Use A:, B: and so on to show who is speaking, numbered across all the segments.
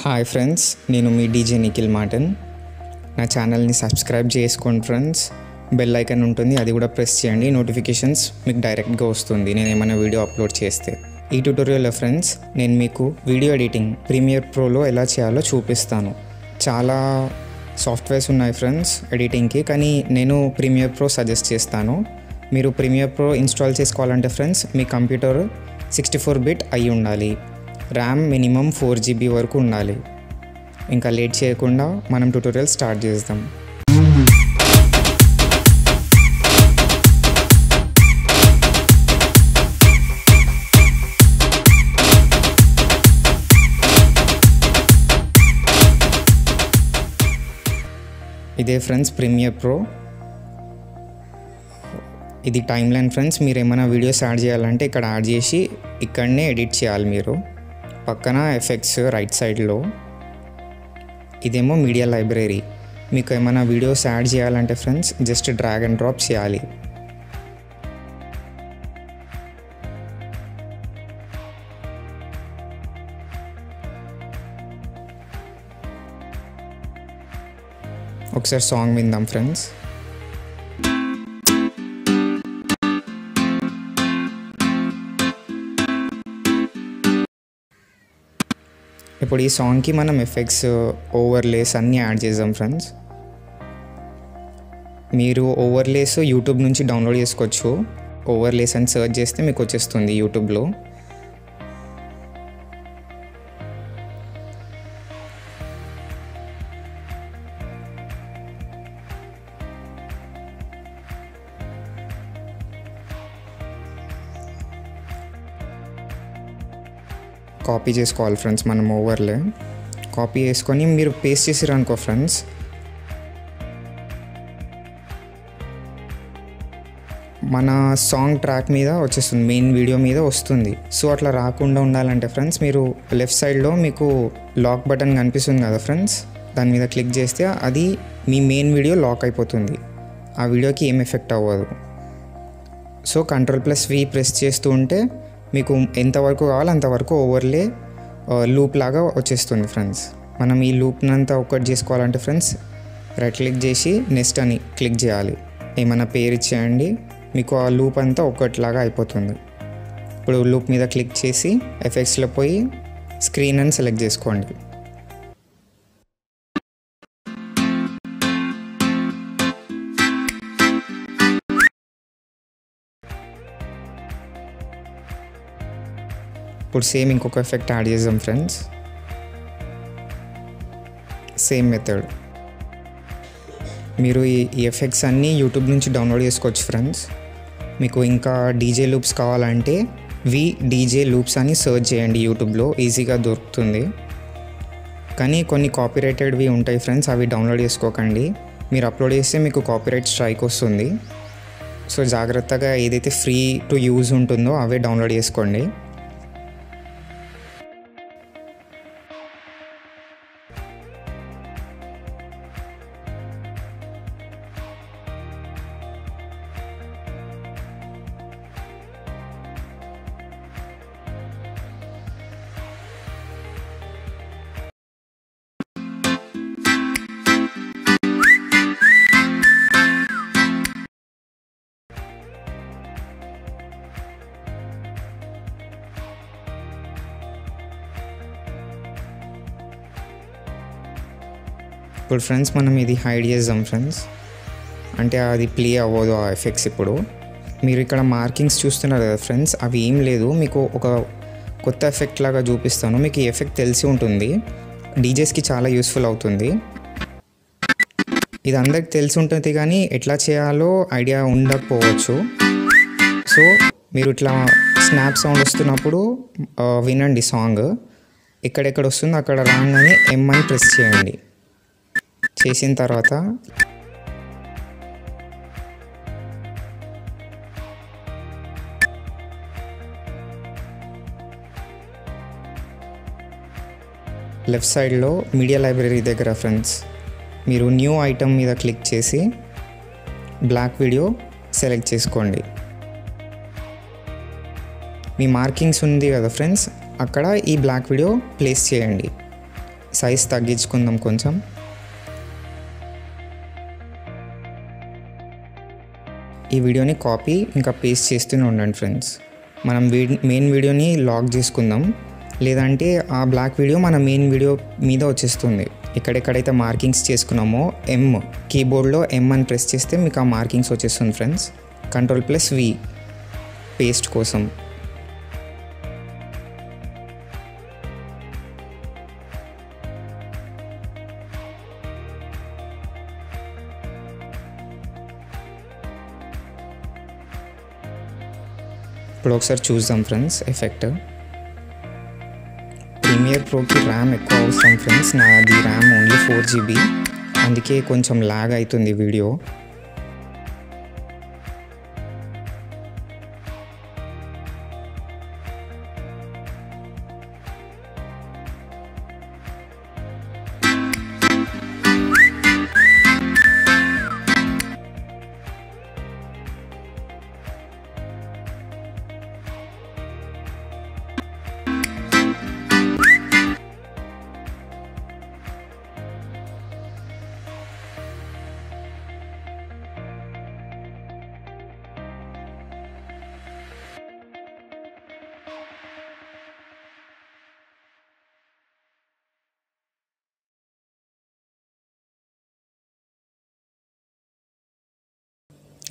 A: Hi friends, నేను మీ DJ Nikhil Martin. నా ఛానల్ని సబ్స్క్రైబ్ చేసుకోండి ఫ్రెండ్స్. బెల్ ఐకాన్ ఉంటుంది, అది కూడా ప్రెస్ చేయండి. నోటిఫికేషన్స్ మీకు డైరెక్ట్గా వస్తుంది నేను ఏమైనా వీడియో అప్లోడ్ చేస్తే. ఈ ట్యుటోరియల్లో ఫ్రెండ్స్ నేను మీకు వీడియో ఎడిటింగ్ ప్రీమియర్ ప్రోలో ఎలా చేయాలో చూపిస్తాను. చాలా సాఫ్ట్వేర్స్ ఉన్నాయి ఫ్రెండ్స్ ఎడిటింగ్కి, కానీ నేను ప్రీమియర్ ప్రో సజెస్ట్ చేస్తాను. మీరు ప్రీమియర్ ప్రో ఇన్స్టాల్ చేసుకోవాలంటే ఫ్రెండ్స్ మీ కంప్యూటర్ 64 బిట్ అయి ఉండాలి. ర్యామ్ మినిమం 4 GB వరకు ఉండాలి. ఇంకా లేట్ చేయకుండా మనం ట్యుటోరియల్ స్టార్ట్ చేద్దాం. ఇదే ఫ్రెండ్స్ ప్రీమియర్ ప్రో. ఇది టైమ్ లైన్ ఫ్రెండ్స్. మీరు ఏమైనా వీడియోస్ యాడ్ చేయాలంటే ఇక్కడ యాడ్ చేసి ఇక్కడనే ఎడిట్ చేయాలి మీరు. పక్కన ఎఫెక్ట్స్ రైట్ సైడ్లో, ఇదేమో మీడియా లైబ్రరీ. మీకు ఏమైనా వీడియోస్ యాడ్ చేయాలంటే friends just drag and drop చేయాలి. ఒకసారి సాంగ్ విందాం ఫ్రెండ్స్. ఇప్పుడు ఈ సాంగ్కి మనం ఎఫెక్ట్స్, ఓవర్లేస్ అన్నీ యాడ్ చేద్దాం ఫ్రెండ్స్. మీరు ఓవర్లేస్ యూట్యూబ్ నుంచి డౌన్లోడ్ చేసుకోవచ్చు. ఓవర్లేస్ అని సెర్చ్ చేస్తే మీకు వచ్చేస్తుంది యూట్యూబ్లో. కాపీ చేసుకోవాలి ఫ్రెండ్స్ మనం ఓవర్లే. కాపీ చేసుకొని మీరు పేస్ట్ చేసిర్రు అనుకో ఫ్రెండ్స్, మన సాంగ్ ట్రాక్ మీద వచ్చేస్తుంది, మెయిన్ వీడియో మీద వస్తుంది. సో అట్లా రాకుండా ఉండాలంటే ఫ్రెండ్స్ మీరు లెఫ్ట్ సైడ్లో మీకు లాక్ బటన్ కనిపిస్తుంది కదా ఫ్రెండ్స్, దాని మీద క్లిక్ చేస్తే అది మీ మెయిన్ వీడియో లాక్ అయిపోతుంది. ఆ వీడియోకి ఏం ఎఫెక్ట్ అవ్వదు. సో Ctrl+V ప్రెస్ చేస్తూ ఉంటే మీకు ఎంతవరకు కావాలో అంతవరకు ఓవర్లే లూప్ లాగా వచ్చేస్తుంది ఫ్రెండ్స్. మనం ఈ లూప్నంతా ఒకటి చేసుకోవాలంటే ఫ్రెండ్స్ రైట్ క్లిక్ చేసి నెక్స్ట్ అని క్లిక్ చేయాలి. ఏమైనా పేరు ఇచ్చేయండి, మీకు ఆ లూప్ అంతా ఒకటిలాగా అయిపోతుంది. ఇప్పుడు లూప్ మీద క్లిక్ చేసి ఎఫెక్ట్స్లో పోయి స్క్రీన్ అని సెలెక్ట్ చేసుకోండి. ఇప్పుడు సేమ్ ఇంకొక ఎఫెక్ట్ యాడ్ చేద్దాం ఫ్రెండ్స్. Same method. మీరు ఈ ఎఫెక్ట్స్ అన్నీ యూట్యూబ్ నుంచి డౌన్లోడ్ చేసుకోవచ్చు ఫ్రెండ్స్. మీకు ఇంకా డీజే లూప్స్ కావాలంటే డీజే లూప్స్ అని సెర్చ్ చేయండి, యూట్యూబ్లో ఈజీగా దొరుకుతుంది. కానీ కొన్ని కాపీరైటెడ్వి ఉంటాయి ఫ్రెండ్స్, అవి డౌన్లోడ్ చేసుకోకండి. మీరు అప్లోడ్ చేస్తే మీకు కాపీరైట్ స్ట్రైక్ వస్తుంది. సో జాగ్రత్తగా ఏదైతే ఫ్రీ టు యూజ్ ఉంటుందో అవే డౌన్లోడ్ చేసుకోండి. ఇప్పుడు ఫ్రెండ్స్ మనం ఇది హైడ్ చేద్దాం ఫ్రెండ్స్, అంటే అది ప్లే అవ్వదు ఆ ఎఫెక్ట్స్. ఇప్పుడు మీరు ఇక్కడ మార్కింగ్స్ చూస్తున్నారు కదా ఫ్రెండ్స్, అవి ఏం లేదు, మీకు ఒక కొత్త ఎఫెక్ట్ లాగా చూపిస్తాను. మీకు ఈ ఎఫెక్ట్ తెలిసి ఉంటుంది, డీజేస్కి చాలా యూస్ఫుల్ అవుతుంది. ఇది అందరికి తెలిసి ఉంటుంది కానీ ఎట్లా చేయాలో ఐడియా ఉండకపోవచ్చు. సో మీరు ఇట్లా స్నాప్ సౌండ్ వస్తున్నప్పుడు వినండి సాంగ్. ఎక్కడెక్కడ వస్తుందో అక్కడ రాగానే M అని ప్రెస్ చేయండి. చేసిన తర్వాత లెఫ్ట్ సైడ్లో మీడియా లైబ్రరీ దగ్గర ఫ్రెండ్స్ మీరు న్యూ ఐటమ్ మీద క్లిక్ చేసి బ్లాక్ వీడియో సెలెక్ట్ చేసుకోండి. మీ మార్కింగ్స్ ఉంది కదా ఫ్రెండ్స్, అక్కడ ఈ బ్లాక్ వీడియో ప్లేస్ చేయండి. సైజ్ తగ్గించుకుందాం కొంచెం. ఈ వీడియోని కాపీ ఇంకా పేస్ట్ చేస్తూనే ఉండండి ఫ్రెండ్స్. మనం మెయిన్ వీడియోని లాక్ చేసుకుందాం, లేదంటే ఆ బ్లాక్ వీడియో మన మెయిన్ వీడియో మీద వచ్చేస్తుంది. ఎక్కడెక్కడైతే మార్కింగ్స్ చేసుకున్నామో కీబోర్డ్లో M అని ప్రెస్ చేస్తే మీకు ఆ మార్కింగ్స్ వచ్చేస్తుంది ఫ్రెండ్స్. Ctrl+V పేస్ట్ కోసం. ఇప్పుడు ఒకసారి చూద్దాం ఫ్రెండ్స్ ఎఫెక్ట్. ప్రీమియర్ ప్రోకి ర్యామ్ ఎక్కువ అవసరం ఫ్రెండ్స్. నాది ర్యామ్ ఓన్లీ 4GB, అందుకే కొంచెం లాగ్ అవుతుంది వీడియో.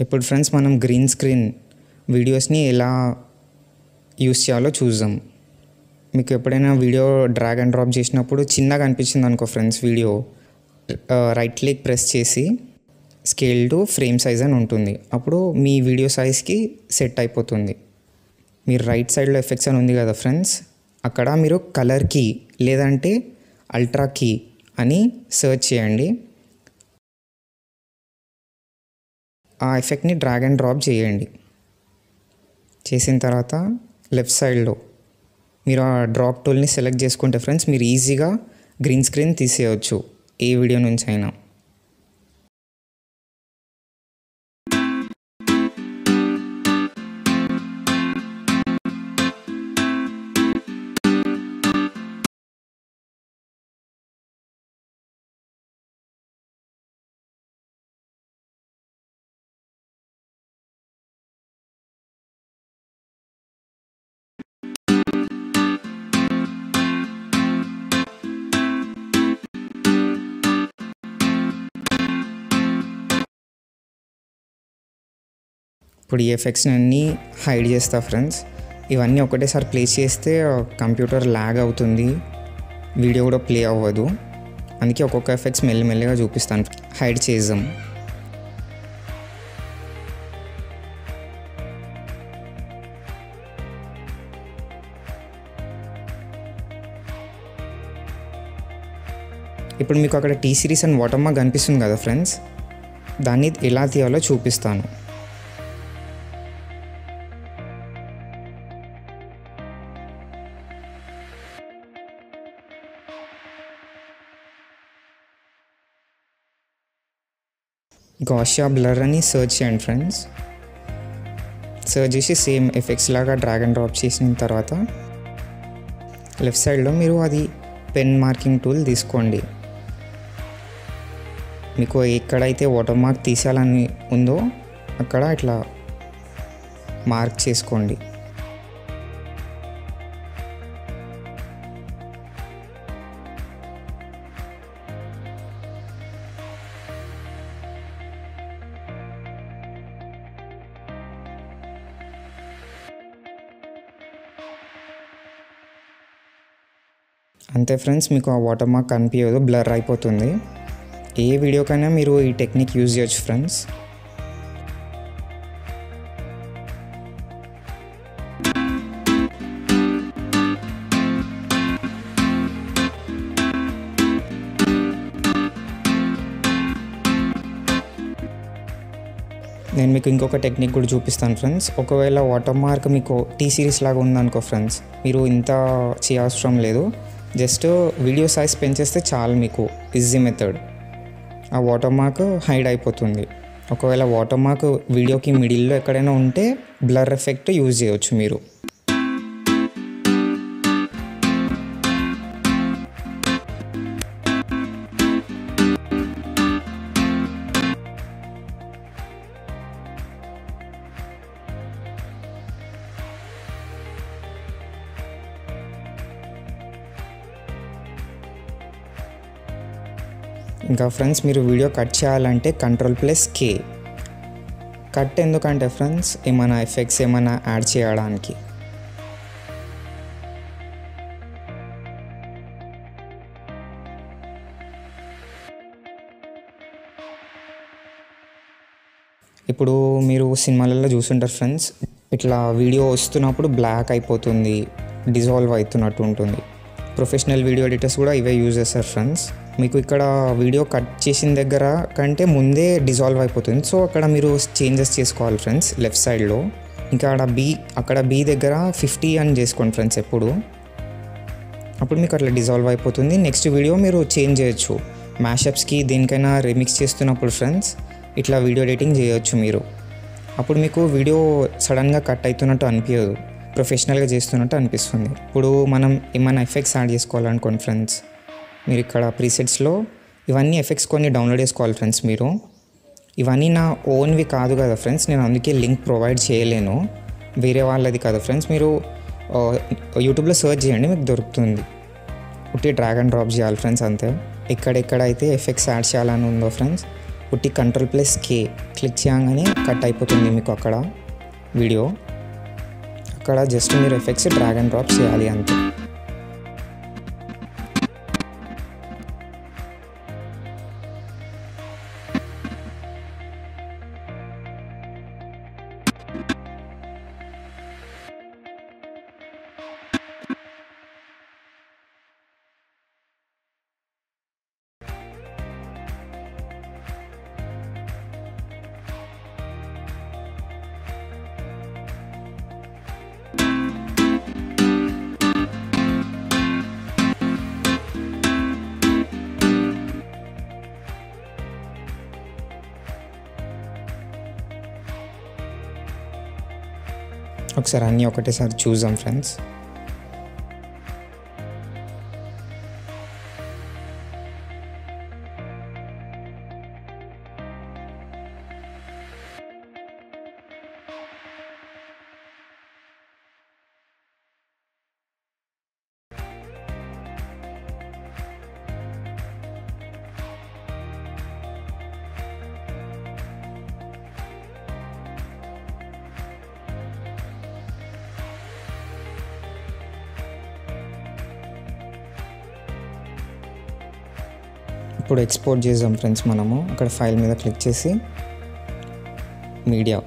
A: ఇప్పుడు ఫ్రెండ్స్ మనం గ్రీన్ స్క్రీన్ వీడియోస్ని ఎలా యూస్ చేయాలో చూద్దాం. మీకు ఎప్పుడైనా వీడియో డ్రాగ్ అండ్ డ్రాప్ చేసినప్పుడు చిన్నగా అనిపించింది అనుకో friends video, right click press చేసి స్కేల్ టు ఫ్రేమ్ సైజ్ అని ఉంటుంది. అప్పుడు మీ వీడియో సైజ్కి సెట్ అయిపోతుంది. మీరు రైట్ సైడ్లో ఎఫెక్ట్స్ అని ఉంది కదా ఫ్రెండ్స్, అక్కడ మీరు కలర్ కీ లేదంటే అల్ట్రా కీ అని సెర్చ్ చేయండి. ఆ ఎఫెక్ట్ని డ్రాగ్ అండ్ డ్రాప్ చేయండి. చేసిన తర్వాత లెఫ్ట్ సైడ్లో మీరు ఆ డ్రాప్ టూల్ని సెలెక్ట్ చేసుకుంటే ఫ్రెండ్స్ మీరు ఈజీగా గ్రీన్ స్క్రీన్ తీసేయవచ్చు ఏ వీడియో నుంచి అయినా. ఇప్పుడు ఈ ఎఫెక్ట్స్ని అన్నీ హైడ్ చేస్తా ఫ్రెండ్స్. ఇవన్నీ ఒకటేసారి ప్లేస్ చేస్తే కంప్యూటర్ ల్యాగ్ అవుతుంది, వీడియో కూడా ప్లే అవ్వదు. అందుకే ఒక్కొక్క ఎఫెక్ట్స్ మెల్లిమెల్లిగా చూపిస్తాను. హైడ్ చేద్దాం. ఇప్పుడు మీకు అక్కడ T series and watermark కనిపిస్తుంది కదా ఫ్రెండ్స్, దాన్ని ఎలా తీయాలో చూపిస్తాను. గాషియా బ్లర్ అని సెర్చ్ చేయండి ఫ్రెండ్స్. సెర్చ్ చేసి సేమ్ ఎఫెక్ట్స్ లాగా డ్రాగ్ అండ్ డ్రాప్ చేసిన తర్వాత లెఫ్ట్ సైడ్లో మీరు అది పెన్ మార్కింగ్ టూల్ తీసుకోండి. మీకు ఎక్కడైతే వాటర్ మార్క్ తీసేయాలని ఉందో అక్కడ ఇట్లా మార్క్ చేసుకోండి. అంతే ఫ్రెండ్స్, మీకు ఆ వాటర్ మార్క్ కనిపించదు, బ్లర్ అయిపోతుంది. ఏ వీడియోకైనా మీరు ఈ టెక్నిక్ యూజ్ చేయొచ్చు ఫ్రెండ్స్. నేను మీకు ఇంకొక టెక్నిక్ కూడా చూపిస్తాను ఫ్రెండ్స్. ఒకవేళ వాటర్ మార్క్ మీకు టీ సిరీస్ లాగా ఉందనుకో ఫ్రెండ్స్, మీరు ఇంత చేయవసరం లేదు, జస్ట్ వీడియో సైజ్ పెంచేస్తే చాలు. మీకు ఈజీ మెథడ్, ఆ వాటర్ మార్క్ హైడ్ అయిపోతుంది. ఒకవేళ వాటర్ మార్క్ వీడియోకి మిడిల్లో ఎక్కడైనా ఉంటే బ్లర్ ఎఫెక్ట్ యూజ్ చేయవచ్చు మీరు. ఇంకా ఫ్రెండ్స్ మీరు వీడియో కట్ చేయాలంటే Ctrl+K. కట్ ఎందుకంటే ఫ్రెండ్స్ ఏమైనా ఎఫెక్ట్స్ ఏమైనా యాడ్ చేయడానికి. ఇప్పుడు మీరు సినిమాలలో చూస్తుంటారు ఫ్రెండ్స్, ఇట్లా వీడియో వస్తున్నప్పుడు బ్లాక్ అయిపోతుంది, డిజాల్వ్ అవుతున్నట్టు ఉంటుంది. ప్రొఫెషనల్ వీడియో ఎడిటర్స్ కూడా ఇవే యూజ్ చేస్తారు ఫ్రెండ్స్. మీకు ఇక్కడ వీడియో కట్ చేసిన దగ్గర కంటే ముందే డిజాల్వ్ అయిపోతుంది. సో అక్కడ మీరు చేంజెస్ చేసుకోవాలి ఫ్రెండ్స్ లెఫ్ట్ సైడ్లో. ఇంకా అక్కడ బీ దగ్గర 50 అని చేసుకోండి ఫ్రెండ్స్ ఎప్పుడు. అప్పుడు మీకు అట్లా డిజాల్వ్ అయిపోతుంది. నెక్స్ట్ వీడియో మీరు చేంజ్ చేయొచ్చు. మ్యాషప్స్కి దేనికైనా రిమిక్స్ చేస్తున్నప్పుడు ఫ్రెండ్స్ ఇట్లా వీడియో ఎడిటింగ్ చేయొచ్చు మీరు. అప్పుడు మీకు వీడియో సడన్గా కట్ అవుతున్నట్టు అనిపించదు, ప్రొఫెషనల్గా చేస్తున్నట్టు అనిపిస్తుంది. ఇప్పుడు మనం ఏమైనా ఎఫెక్ట్స్ యాడ్ చేసుకోవాలనుకోండి ఫ్రెండ్స్, మీరు ఇక్కడ ప్రీసెట్స్లో ఇవన్నీ ఎఫెక్ట్స్ కొన్ని డౌన్లోడ్ చేసుకోవాలి ఫ్రెండ్స్. మీరు ఇవన్నీ నా ఓన్వి కాదు కదా ఫ్రెండ్స్, నేను అందుకే లింక్ ప్రొవైడ్ చేయలేను, వేరే వాళ్ళది కదా ఫ్రెండ్స్. మీరు యూట్యూబ్లో సెర్చ్ చేయండి, మీకు దొరుకుతుంది. ఉట్టి డ్రాగ్ అండ్ డ్రాప్ చేయాలి ఫ్రెండ్స్ అంతే. ఎక్కడెక్కడైతే ఎఫెక్ట్స్ యాడ్ చేయాలని ఉందో ఫ్రెండ్స్ ఉట్టి Ctrl+K క్లిక్ చేయగానే కట్ అయిపోతుంది మీకు అక్కడ వీడియో. అక్కడ జస్ట్ మీరు ఎఫెక్ట్స్ డ్రాగ్ అండ్ డ్రాప్ చేయాలి అంతే. ఒకసారి అన్నీ ఒకటేసారి చూద్దాం ఫ్రెండ్స్. ఇప్పుడు ఎక్స్పోర్ట్ చేద్దాం ఫ్రెండ్స్. మనము అక్కడ ఫైల్ మీద క్లిక్ చేసి మీడియా,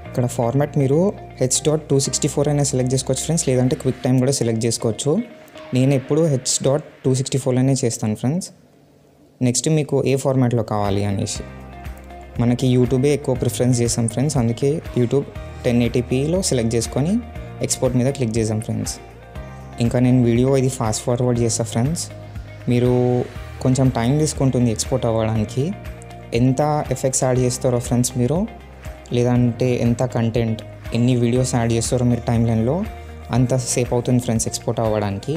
A: ఇక్కడ ఫార్మాట్ మీరు H.264 అయినా సెలెక్ట్ చేసుకోవచ్చు ఫ్రెండ్స్, లేదంటే క్విక్ టైం కూడా సెలెక్ట్ చేసుకోవచ్చు. నేను ఎప్పుడు H.264లోనే చేస్తాను ఫ్రెండ్స్. నెక్స్ట్ మీకు ఏ ఫార్మాట్లో కావాలి అనేసి, మనకి యూట్యూబే ఎక్కువ ప్రిఫరెన్స్ చేస్తాం ఫ్రెండ్స్, అందుకే యూట్యూబ్ 1080pలో సెలెక్ట్ చేసుకొని ఎక్స్పోర్ట్ మీద క్లిక్ చేద్దాం ఫ్రెండ్స్. ఇంకా నేను వీడియో ఇది ఫాస్ట్ ఫార్వర్డ్ చేస్తా ఫ్రెండ్స్. మీరు కొంచెం టైం తీసుకుంటుంది ఎక్స్పోర్ట్ అవ్వడానికి. ఎంత ఎఫెక్ట్స్ యాడ్ చేస్తారో ఫ్రెండ్స్ మీరు, లేదంటే ఎంత కంటెంట్ ఎన్ని వీడియోస్ యాడ్ చేస్తారో మీరు టైం లైన్లో, అంత సేపు అవుతుంది ఫ్రెండ్స్ ఎక్స్పోర్ట్ అవ్వడానికి.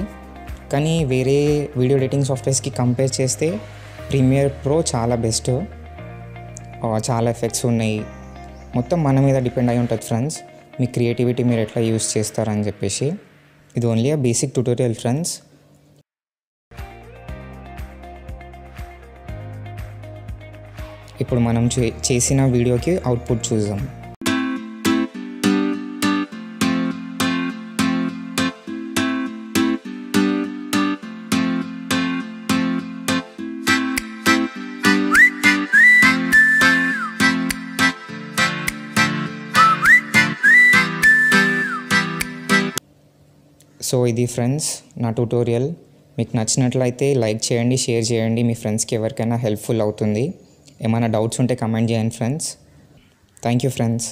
A: కానీ వేరే వీడియో ఎడిటింగ్ సాఫ్ట్వేర్స్కి కంపేర్ చేస్తే ప్రీమియర్ ప్రో చాలా బెస్ట్. చాలా ఎఫెక్ట్స్ ఉన్నాయి, మొత్తం మన మీద డిపెండ్ అయి ఉంటుంది ఫ్రెండ్స్. మీ క్రియేటివిటీ మీరు ఎట్లా యూస్ చేస్తారని చెప్పేసి. ఇది ఓన్లీ ఆ బేసిక్ ట్యూటోరియల్ ఫ్రెండ్స్. ఇప్పుడు మనం చేసిన వీడియోకి అవుట్పుట్ చూద్దాం. సో ఇది ఫ్రెండ్స్ నా ట్యూటోరియల్. మీకు నచ్చినట్లయితే లైక్ చేయండి, షేర్ చేయండి, మీ ఫ్రెండ్స్కి ఎవరికైనా హెల్ప్ఫుల్ అవుతుంది. ఏమైనా డౌట్స్ ఉంటే కమెంట్ చేయండి ఫ్రెండ్స్. Thank you friends.